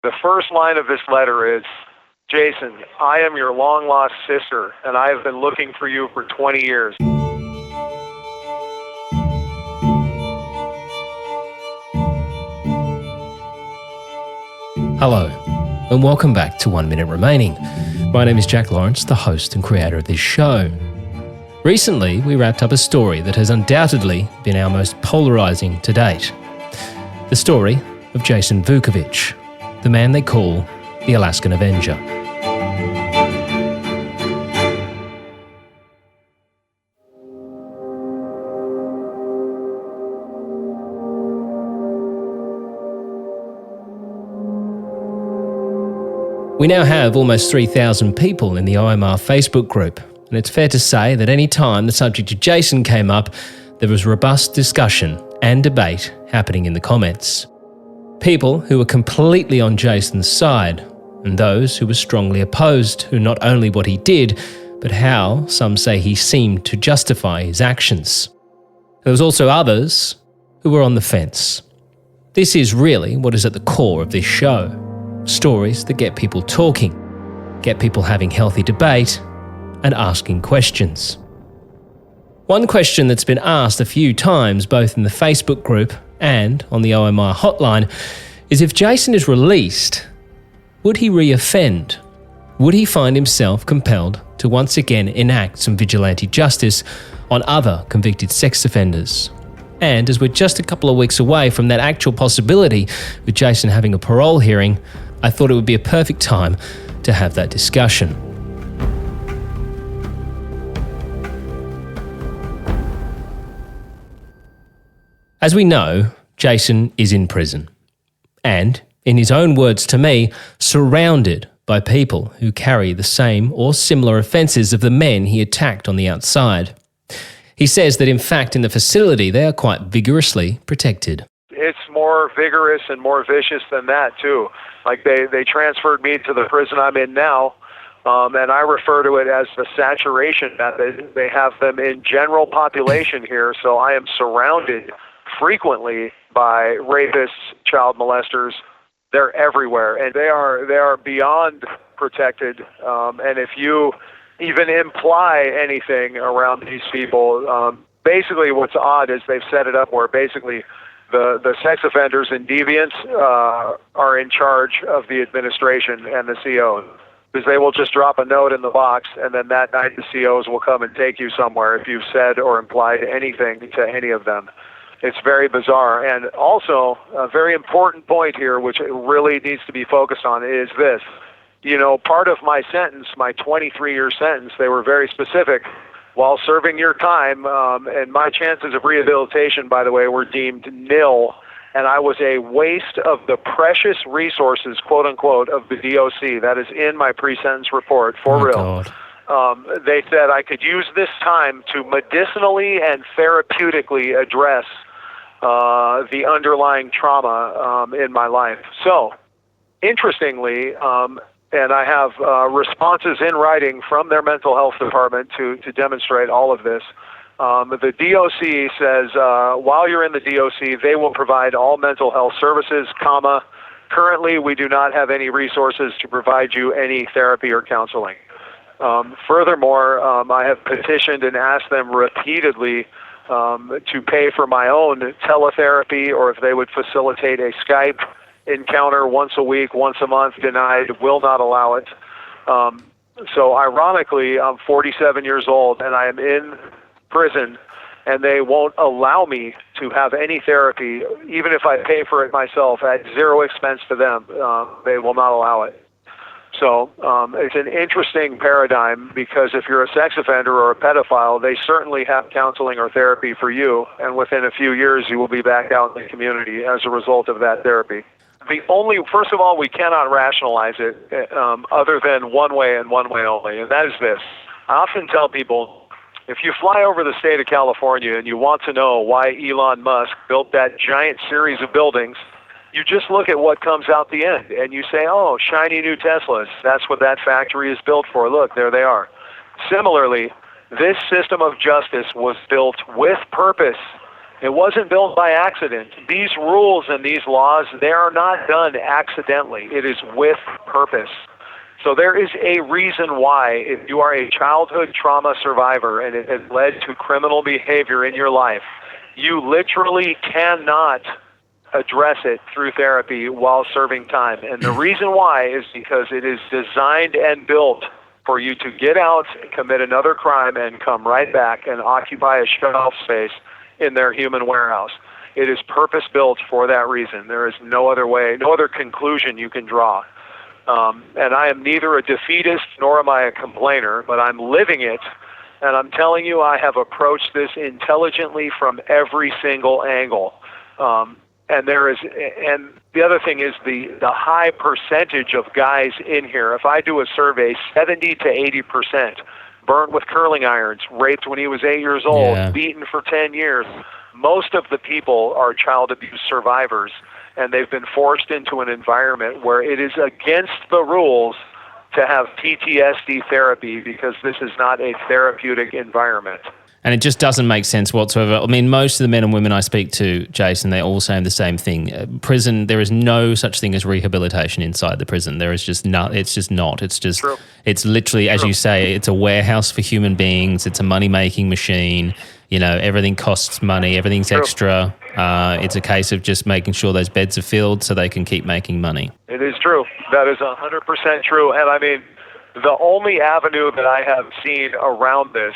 The first line of this letter is, "Jason, I am your long-lost sister, and I have been looking for you for 20 years. Hello, and welcome back to 1 Minute Remaining. My name is Jack Lawrence, the host and creator of this show. Recently, we wrapped up a story that has undoubtedly been our most polarising to date. The story of Jason Vukovich, the man they call the Alaskan Avenger. We now have almost 3,000 people in the OMR Facebook group, and it's fair to say that any time the subject of Jason came up, there was robust discussion and debate happening in the comments. People who were completely on Jason's side, and those who were strongly opposed to not only what he did, but how some say he seemed to justify his actions. There was also others who were on the fence. This is really what is at the core of this show. Stories that get people talking, get people having healthy debate, and asking questions. One question that's been asked a few times, both in the Facebook group and on the OMR hotline, is if Jason is released, would he re-offend? Would he find himself compelled to once again enact some vigilante justice on other convicted sex offenders? And as we're just a couple of weeks away from that actual possibility with Jason having a parole hearing, I thought it would be a perfect time to have that discussion. As we know, Jason is in prison. And, in his own words to me, surrounded by people who carry the same or similar offences of the men he attacked on the outside. He says that in fact in the facility they are quite vigorously protected. It's more vigorous and more vicious than that, too. Like they transferred me to the prison I'm in now, and I refer to it as the saturation method. They have them in general population here, so I am surrounded frequently by rapists, child molesters. They're everywhere, and they are beyond protected. And if you even imply anything around these people, basically what's odd is they've set it up where basically the sex offenders and deviants are in charge of the administration and the CO, because they will just drop a note in the box, and then that night the COs will come and take you somewhere if you've said or implied anything to any of them. It's very bizarre. And also, a very important point here, which really needs to be focused on, is this. You know, part of my sentence, my 23-year sentence, they were very specific. While serving your time, and my chances of rehabilitation, by the way, were deemed nil, and I was a waste of the precious resources, quote unquote, of the DOC. That is in my pre-sentence report, for real. They said I could use this time to medicinally and therapeutically address the underlying trauma in my life. So, interestingly, and I have responses in writing from their mental health department to demonstrate all of this. The DOC says while you're in the DOC, they will provide all mental health services, currently we do not have any resources to provide you any therapy or counseling. Furthermore, I have petitioned and asked them repeatedly to pay for my own teletherapy, or if they would facilitate a Skype encounter once a week, once a month. Denied, will not allow it. So ironically, I'm 47 years old and I am in prison, and they won't allow me to have any therapy, even if I pay for it myself at zero expense to them. They will not allow it. So it's an interesting paradigm, because if you're a sex offender or a pedophile, they certainly have counseling or therapy for you, and within a few years you will be back out in the community as a result of that therapy. First of all, we cannot rationalize it other than one way and one way only, and that is this. I often tell people, if you fly over the state of California and you want to know why Elon Musk built that giant series of buildings, you just look at what comes out the end, and you say, oh, shiny new Teslas. That's what that factory is built for. Look, there they are. Similarly, this system of justice was built with purpose It wasn't built by accident. These rules and these laws, they are not done accidentally. It is with purpose. So there is a reason why, if you are a childhood trauma survivor and it has led to criminal behavior in your life, you literally cannot address it through therapy while serving time. And the reason why is because it is designed and built for you to get out, commit another crime, and come right back and occupy a shelf space in their human warehouse. It is purpose-built for that reason. There is no other way, no other conclusion you can draw. And I am neither a defeatist nor am I a complainer, but I'm living it. And I'm telling you, I have approached this intelligently from every single angle. And the other thing is the high percentage of guys in here. If I do a survey, 70 to 80% burnt with curling irons, raped when he was 8 years old, beaten for 10 years. Most of the people are child abuse survivors, and they've been forced into an environment where it is against the rules to have PTSD therapy because this is not a therapeutic environment. And it just doesn't make sense whatsoever. I mean, most of the men and women I speak to, Jason, they all say the same thing. Prison, there is no such thing as rehabilitation inside the prison. There is just not. It's just not. It's just, True. It's literally, as you say, it's a warehouse for human beings. It's a money-making machine. You know, everything costs money. Everything's extra. It's a case of just making sure those beds are filled so they can keep making money. It is true. That is 100% true. And I mean, the only avenue that I have seen around this,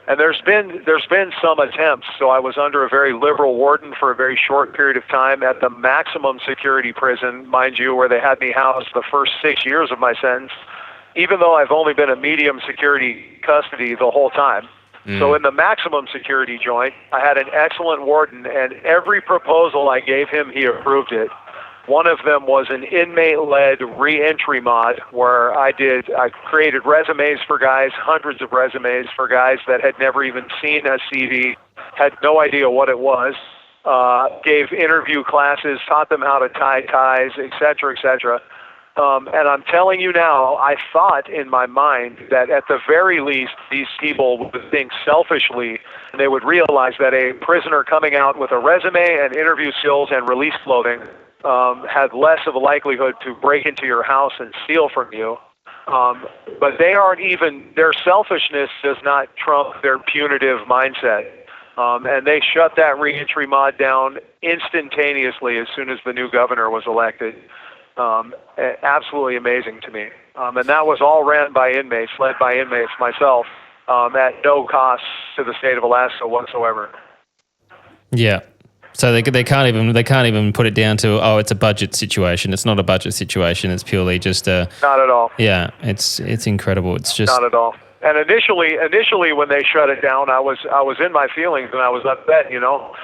and there's been some attempts. So I was under a very liberal warden for a very short period of time at the maximum security prison, mind you, where they had me housed the first 6 years of my sentence, even though I've only been in medium security custody the whole time. So in the maximum security joint, I had an excellent warden, and every proposal I gave him, he approved it. One of them was an inmate-led re-entry mod where I created resumes for guys, hundreds of resumes for guys that had never even seen a CV, had no idea what it was, gave interview classes, taught them how to tie ties, et cetera, et cetera. And I'm telling you now, I thought in my mind that at the very least, these people would think selfishly, and they would realize that a prisoner coming out with a resume and interview skills and release clothing had less of a likelihood to break into your house and steal from you. But they aren't even, their selfishness does not trump their punitive mindset. And they shut that reentry mod down instantaneously as soon as the new governor was elected. Absolutely amazing to me. And that was all ran by inmates, led by inmates myself, at no cost to the state of Alaska whatsoever. Yeah. So they can't even put it down to, oh, it's a budget situation. It's not a budget situation. It's purely just a... Not at all. Yeah, it's incredible. It's just... Not at all. And initially when they shut it down, I was in my feelings and I was upset, you know.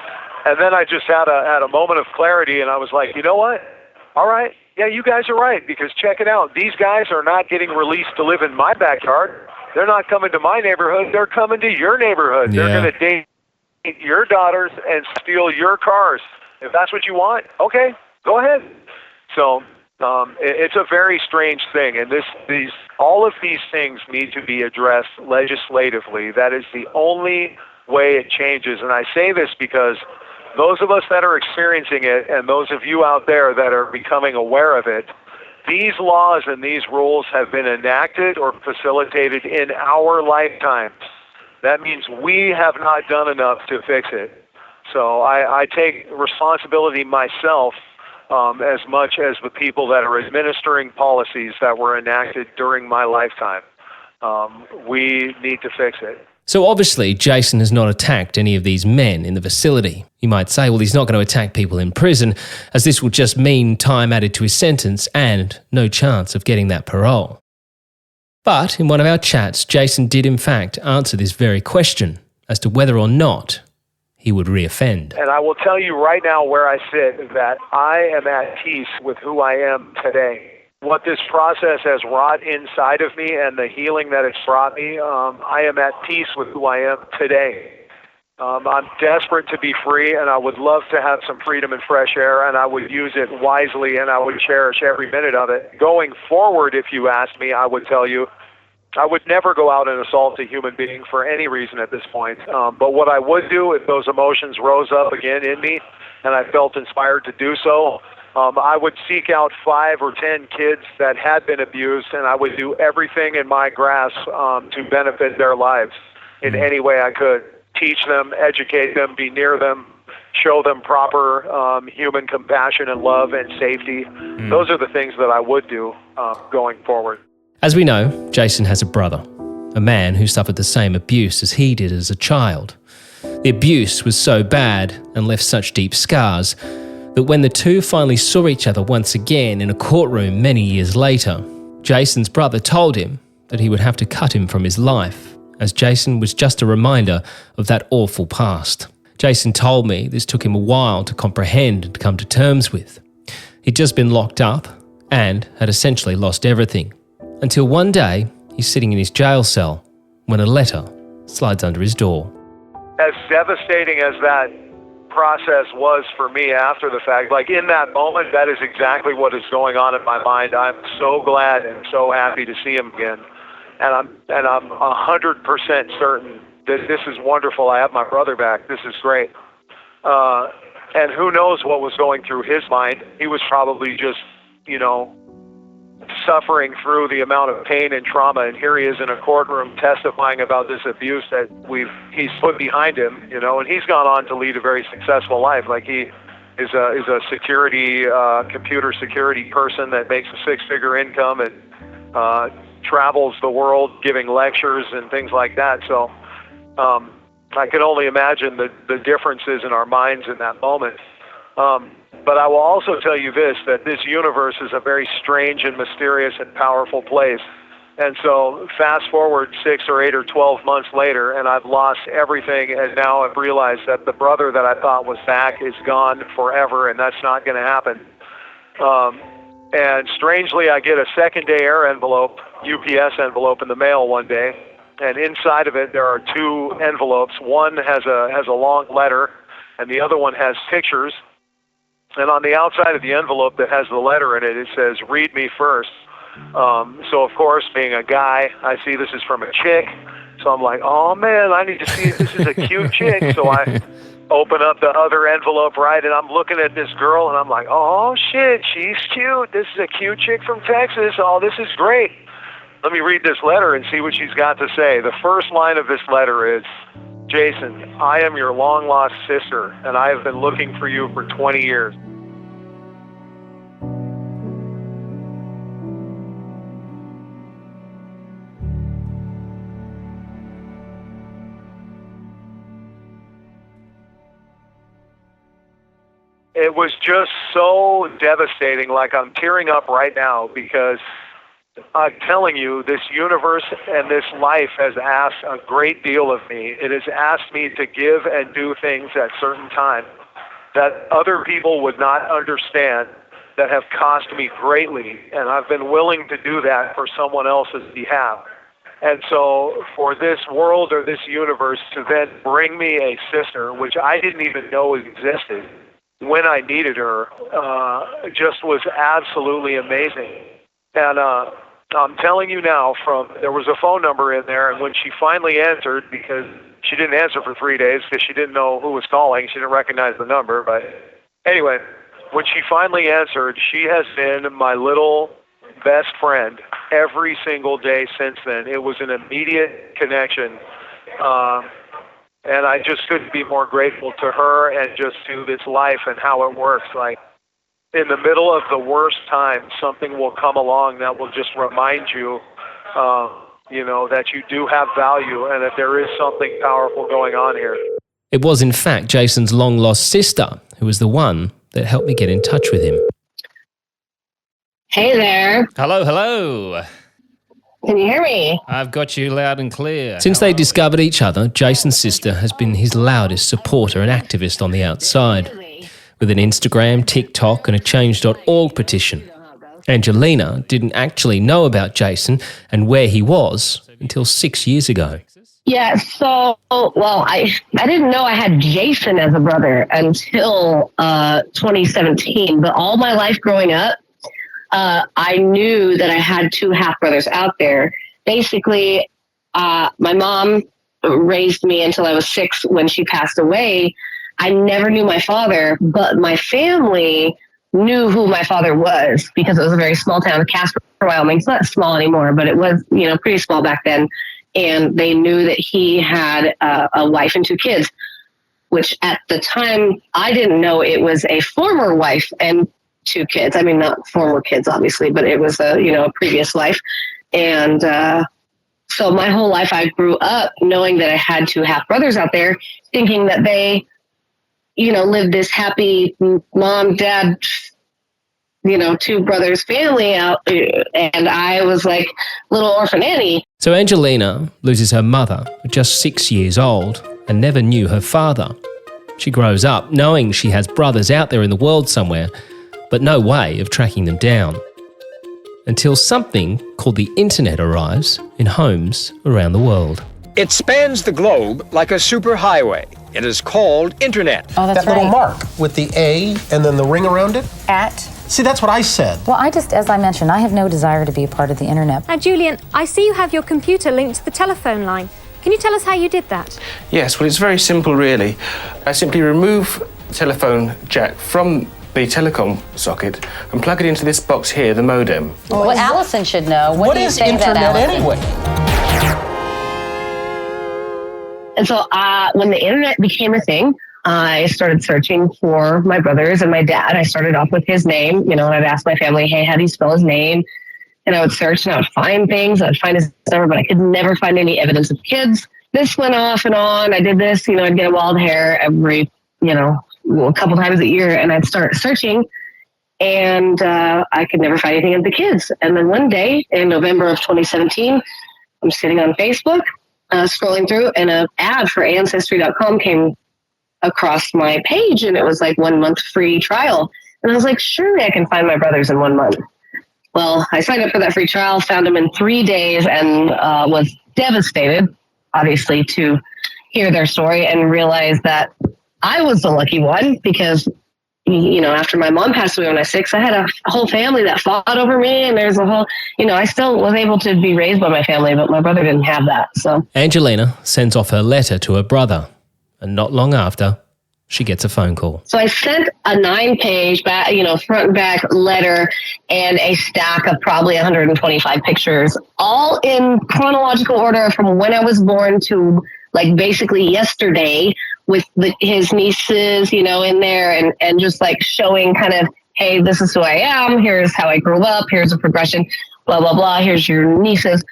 And then I just had a moment of clarity and I was like, you know what? All right. Yeah, you guys are right, because check it out. These guys are not getting released to live in my backyard. They're not coming to my neighborhood. They're coming to your neighborhood. Yeah. They're going to date your daughters and steal your cars. If that's what you want, okay, go ahead. So it's a very strange thing, and all of these things need to be addressed legislatively. That is the only way it changes. And I say this because those of us that are experiencing it and those of you out there that are becoming aware of it, these laws and these rules have been enacted or facilitated in our lifetimes. That means we have not done enough to fix it. So I take responsibility myself as much as the people that are administering policies that were enacted during my lifetime. We need to fix it. So obviously, Jason has not attacked any of these men in the facility. You might say, well, he's not going to attack people in prison, as this will just mean time added to his sentence and no chance of getting that parole. But in one of our chats, Jason did in fact answer this very question as to whether or not he would reoffend. And I will tell you right now where I sit that I am at peace with who I am today. What this process has wrought inside of me and the healing that it's brought me, I am at peace with who I am today. I'm desperate to be free, and I would love to have some freedom and fresh air, and I would use it wisely, and I would cherish every minute of it. Going forward, if you ask me, I would tell you, I would never go out and assault a human being for any reason at this point. But what I would do if those emotions rose up again in me and I felt inspired to do so, I would seek out 5 or 10 kids that had been abused, and I would do everything in my grasp to benefit their lives in any way I could. Teach them, educate them, be near them, show them proper human compassion and love and safety. Those are the things that I would do going forward. As we know, Jason has a brother, a man who suffered the same abuse as he did as a child. The abuse was so bad and left such deep scars that when the two finally saw each other once again in a courtroom many years later, Jason's brother told him that he would have to cut him from his life, as Jason was just a reminder of that awful past. Jason told me this took him a while to comprehend and come to terms with. He'd just been locked up and had essentially lost everything, until one day he's sitting in his jail cell when a letter slides under his door. As devastating as that process was for me after the fact, like in that moment, that is exactly what is going on in my mind. I'm so glad and so happy to see him again. And I'm 100% certain that this is wonderful. I have my brother back. This is great. And who knows what was going through his mind. He was probably just, suffering through the amount of pain and trauma, and here he is in a courtroom testifying about this abuse that he's put behind him, and he's gone on to lead a very successful life. Like he is a security, computer security person that makes a 6-figure income and travels the world giving lectures and things like that. So I can only imagine the differences in our minds in that moment. But I will also tell you this, that this universe is a very strange and mysterious and powerful place. And so fast forward 6 or 8 or 12 months later, and I've lost everything, and now I've realized that the brother that I thought was back is gone forever, and that's not going to happen. And strangely, I get a second-day air envelope, UPS envelope in the mail one day, and inside of it there are 2 envelopes. One has a long letter, and the other one has pictures. And on the outside of the envelope that has the letter in it, it says, "Read me first." So, of course, being a guy, I see this is from a chick. So I'm like, oh, man, I need to see if this is a cute chick. So I open up the other envelope, right, and I'm looking at this girl, and I'm like, oh, shit, she's cute. This is a cute chick from Texas. Oh, this is great. Let me read this letter and see what she's got to say. The first line of this letter is, "Jason, I am your long-lost sister, and I have been looking for you for 20 years. It was just so devastating. Like, I'm tearing up right now because I'm telling you, this universe and this life has asked a great deal of me. It has asked me to give and do things at certain times that other people would not understand, that have cost me greatly, and I've been willing to do that for someone else's behalf. And so for this world or this universe to then bring me a sister, which I didn't even know existed when I needed her, just was absolutely amazing. And I'm telling you now, there was a phone number in there, and when she finally answered, because she didn't answer for 3 days because she didn't know who was calling, she didn't recognize the number, but anyway, when she finally answered, she has been my little best friend every single day since then. It was an immediate connection, and I just couldn't be more grateful to her and just to this life and how it works. Like, in the middle of the worst time, something will come along that will just remind you, that you do have value and that there is something powerful going on here. It was, in fact, Jason's long-lost sister who was the one that helped me get in touch with him. Hey there. Hello. Can you hear me? I've got you loud and clear. Since they discovered each other, Jason's sister has been his loudest supporter and activist on the outside, with an Instagram, TikTok and a change.org petition. Angelina didn't actually know about Jason and where he was until 6 years ago. Yeah, so, I didn't know I had Jason as a brother until 2017, but all my life growing up, I knew that I had 2 half-brothers out there, basically, my mom raised me until I was 6 when she passed away. I never knew my father, but my family knew who my father was because it was a very small town, Casper, Wyoming. It's not small anymore, but it was, pretty small back then. And they knew that he had a wife and 2 kids, which at the time I didn't know it was a former wife and 2 kids. I mean, not former kids, obviously, but it was a previous life. And so my whole life I grew up knowing that I had 2 half brothers out there, thinking that they, lived this happy mom, dad, 2 brothers family out. And I was like little orphan Annie. So Angelina loses her mother at just 6 years old and never knew her father. She grows up knowing she has brothers out there in the world somewhere, but no way of tracking them down. Until something called the internet arrives in homes around the world. It spans the globe like a superhighway. It is called internet. Oh, that's that little right. mark with the A and then the ring around it? At. See, that's what I said. Well, as I mentioned, I have no desire to be a part of the internet. Now, Julian, I see you have your computer linked to the telephone line. Can you tell us how you did that? Yes, well, it's very simple, really. I simply remove the telephone jack from the telecom socket and plug it into this box here, the modem. Well, Allison should know. What is internet anyway? And so when the internet became a thing, I started searching for my brothers and my dad. I started off with his name, and I'd ask my family, hey, how do you spell his name? And I would search and I would find things. I would find his number, but I could never find any evidence of kids. This went off and on. I did this, I'd get a wild hair every, a couple times a year, and I'd start searching, and I could never find anything of the kids. And then one day in November of 2017, I'm sitting on Facebook, scrolling through, and an ad for Ancestry.com came across my page, and it was like 1 month free trial. And I was like, surely I can find my brothers in 1 month. Well, I signed up for that free trial, found them in 3 days, and was devastated, obviously, to hear their story and realize that I was the lucky one because, after my mom passed away when I was 6, I had a whole family that fought over me, and there's a whole, I still was able to be raised by my family, but my brother didn't have that. So Angelina sends off her letter to her brother, and not long after, she gets a phone call. So I sent a 9-page, front and back letter and a stack of probably 125 pictures, all in chronological order from when I was born to like basically yesterday, with his nieces, in there, and just like showing kind of, hey, this is who I am. Here's how I grew up. Here's a progression, blah, blah, blah. Here's your nieces.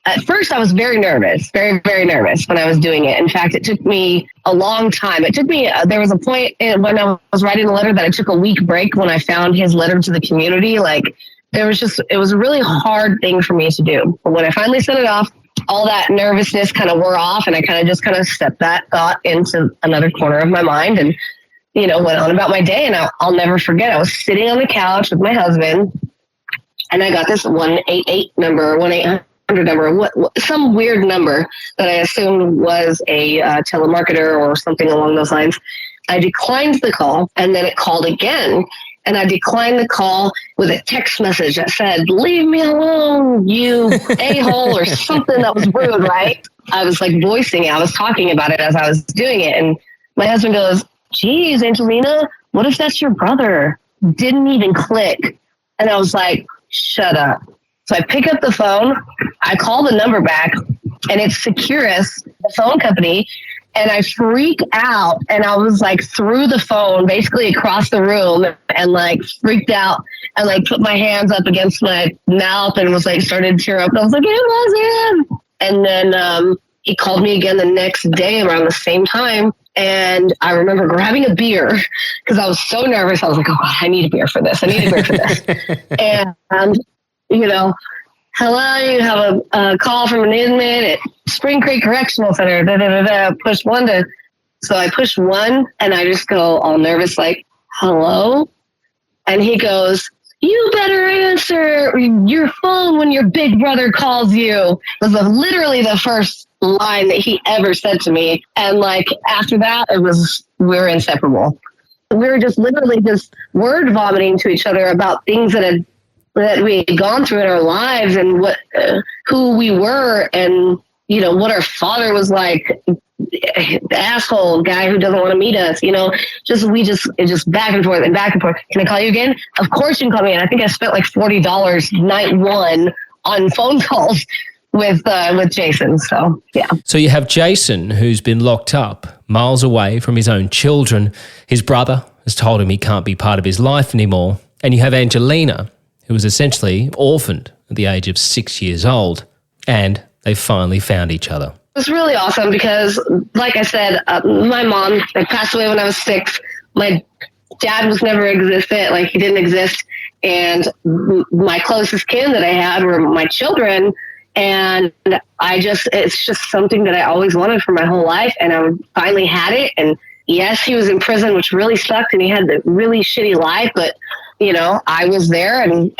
At first, I was very nervous, very, very nervous when I was doing it. In fact, it took me a long time. It took me, there was a point when I was writing the letter that I took a week break when I found his letter to the community. Like, it was a really hard thing for me to do. But when I finally sent it off, all that nervousness kind of wore off, and I kind of stepped that thought into another corner of my mind and, went on about my day. And I'll never forget, I was sitting on the couch with my husband, and I got this 188 number, 1-800 number, some weird number that I assumed was a telemarketer or something along those lines. I declined the call, and then it called again. And I declined the call with a text message that said, leave me alone, you a-hole, or something that was rude, right? I was like voicing it. I was talking about it as I was doing it. And my husband goes, geez, Angelina, what if that's your brother? Didn't even click. And I was like, shut up. So I pick up the phone, I call the number back, and it's Securus, the phone company. And I freak out, and I was like through the phone, basically across the room, and like freaked out, and like put my hands up against my mouth and was like started to tear up. And I was like, it was him. And then he called me again the next day around the same time. And I remember grabbing a beer because I was so nervous. I was like, oh God, I need a beer for this. And, hello, you have a call from an inmate at Spring Creek Correctional Center. Push 1 to. So I push 1, and I just go all nervous, like, hello? And he goes, you better answer your phone when your big brother calls you. It was literally the first line that he ever said to me. And like after that, we were inseparable. We were just literally just word vomiting to each other about things that had that we had gone through in our lives and what, who we were, and, you know, what our father was like, the asshole guy who doesn't want to meet us, you know, just back and forth and back and forth. Can I call you again? Of course you can call me. And I think I spent like $40 night one on phone calls with Jason. So, yeah. So you have Jason, who's been locked up miles away from his own children. His brother has told him he can't be part of his life anymore. And you have Angelina, who was essentially orphaned at the age of 6 years old. And they finally found each other. It was really awesome because, like I said, my mom passed away when I was 6. My dad was never existent, like he didn't exist. And my closest kin that I had were my children. And it's just something that I always wanted for my whole life. And I finally had it. And yes, he was in prison, which really sucked. And he had the really shitty life, but you know, I was there and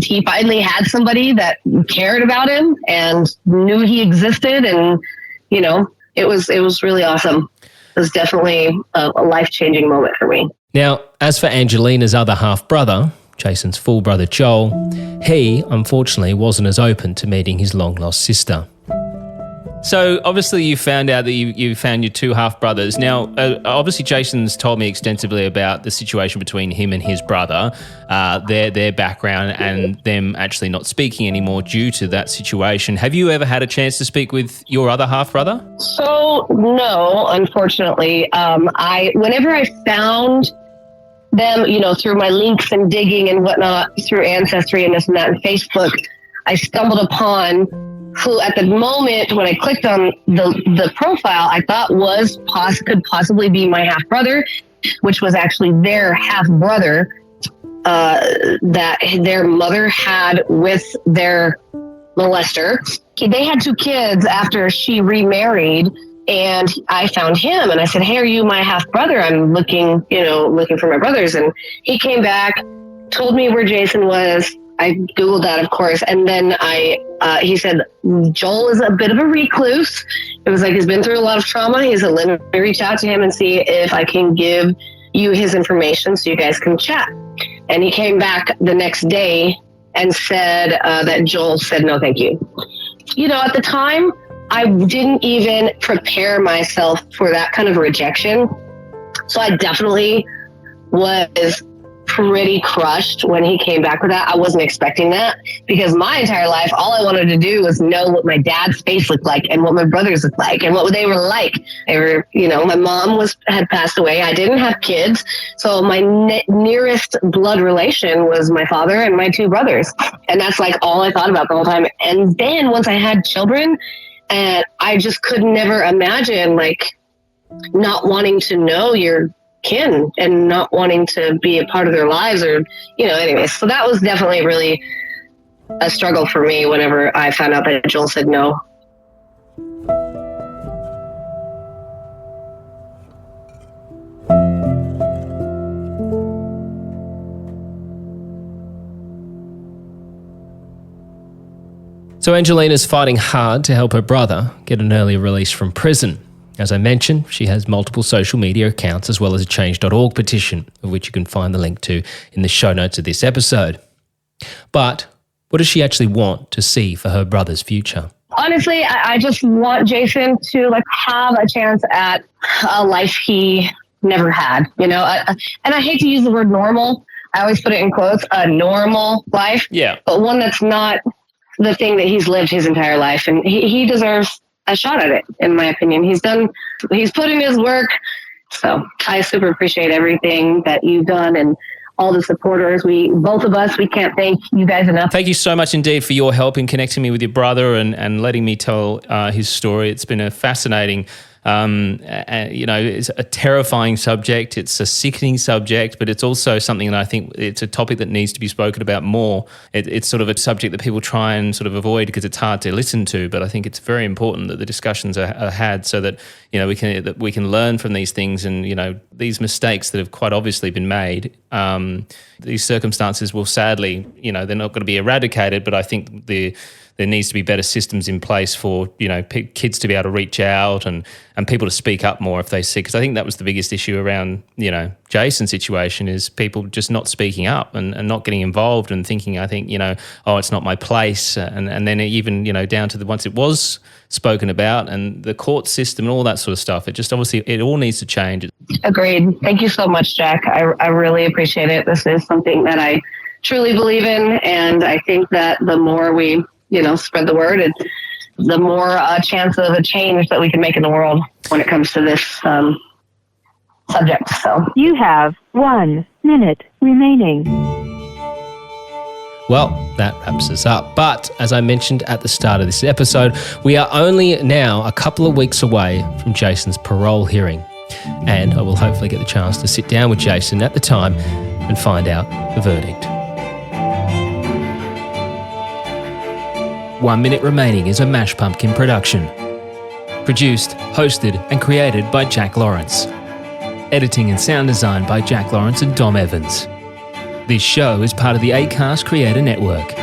he finally had somebody that cared about him and knew he existed. And, you know, it was really awesome. It was definitely a life-changing moment for me. Now, as for Angelina's other half-brother, Jason's full brother Joel, he, unfortunately, wasn't as open to meeting his long-lost sister. So obviously you found out that you found your two half-brothers. Now, obviously Jason's told me extensively about the situation between him and his brother, their background and them actually not speaking anymore due to that situation. Have you ever had a chance to speak with your other half-brother? So, no, unfortunately. Whenever I found them, you know, through my links and digging and whatnot, through Ancestry and this and that and Facebook, I stumbled upon who at the moment when I clicked on the profile, I thought could possibly be my half-brother, which was actually their half-brother that their mother had with their molester. They had 2 kids after she remarried, and I found him and I said, "Hey, are you my half-brother? I'm looking for my brothers." And he came back, told me where Jason was. I Googled that, of course. And then he said, Joel is a bit of a recluse. It was like he's been through a lot of trauma. He said, let me reach out to him and see if I can give you his information so you guys can chat. And he came back the next day and said that Joel said, no, thank you. You know, at the time, I didn't even prepare myself for that kind of rejection. So I definitely was pretty crushed when he came back with that. I wasn't expecting that because my entire life, all I wanted to do was know what my dad's face looked like and what my brothers looked like and what they were like. They were, you know, my mom had passed away. I didn't have kids. So my nearest blood relation was my father and my 2 brothers. And that's like all I thought about the whole time. And then once I had children, and I just could never imagine like not wanting to know your kin and not wanting to be a part of their lives or, you know, anyways. So that was definitely really a struggle for me whenever I found out that Joel said no. So Angelina's fighting hard to help her brother get an early release from prison. As I mentioned, she has multiple social media accounts as well as a change.org petition, of which you can find the link to in the show notes of this episode. But what does she actually want to see for her brother's future? Honestly, I just want Jason to like have a chance at a life he never had, you know, and I hate to use the word normal. I always put it in quotes, a normal life, but one that's not the thing that he's lived his entire life. And he deserves a shot at it, in my opinion. He's put in his work. So I super appreciate everything that you've done and all the supporters. Both of us, we can't thank you guys enough. Thank you so much indeed for your help in connecting me with your brother and letting me tell his story. It's been a fascinating, it's a terrifying subject. It's a sickening subject, but it's also something that I think it's a topic that needs to be spoken about more. It's sort of a subject that people try and sort of avoid because it's hard to listen to, but I think it's very important that the discussions are had so that, you know, we can learn from these things and, you know, these mistakes that have quite obviously been made, these circumstances will sadly, they're not going to be eradicated, but I think there needs to be better systems in place for, kids to be able to reach out and people to speak up more if they see. Because I think that was the biggest issue around, Jason's situation, is people just not speaking up and not getting involved and thinking, I think, it's not my place. And then even, down to once it was spoken about and the court system and all that sort of stuff, it just obviously, it all needs to change. Agreed. Thank you so much, Jack. I really appreciate it. This is something that I truly believe in. And I think that the more we spread the word, and the more chance of a change that we can make in the world when it comes to this subject. So you have 1 minute remaining. Well, that wraps us up. But as I mentioned at the start of this episode, we are only now a couple of weeks away from Jason's parole hearing. And I will hopefully get the chance to sit down with Jason at the time and find out the verdict. 1 Minute Remaining is a Mash Pumpkin production. Produced, hosted and created by Jack Lawrence. Editing and sound design by Jack Lawrence and Dom Evans. This show is part of the Acast Creator Network.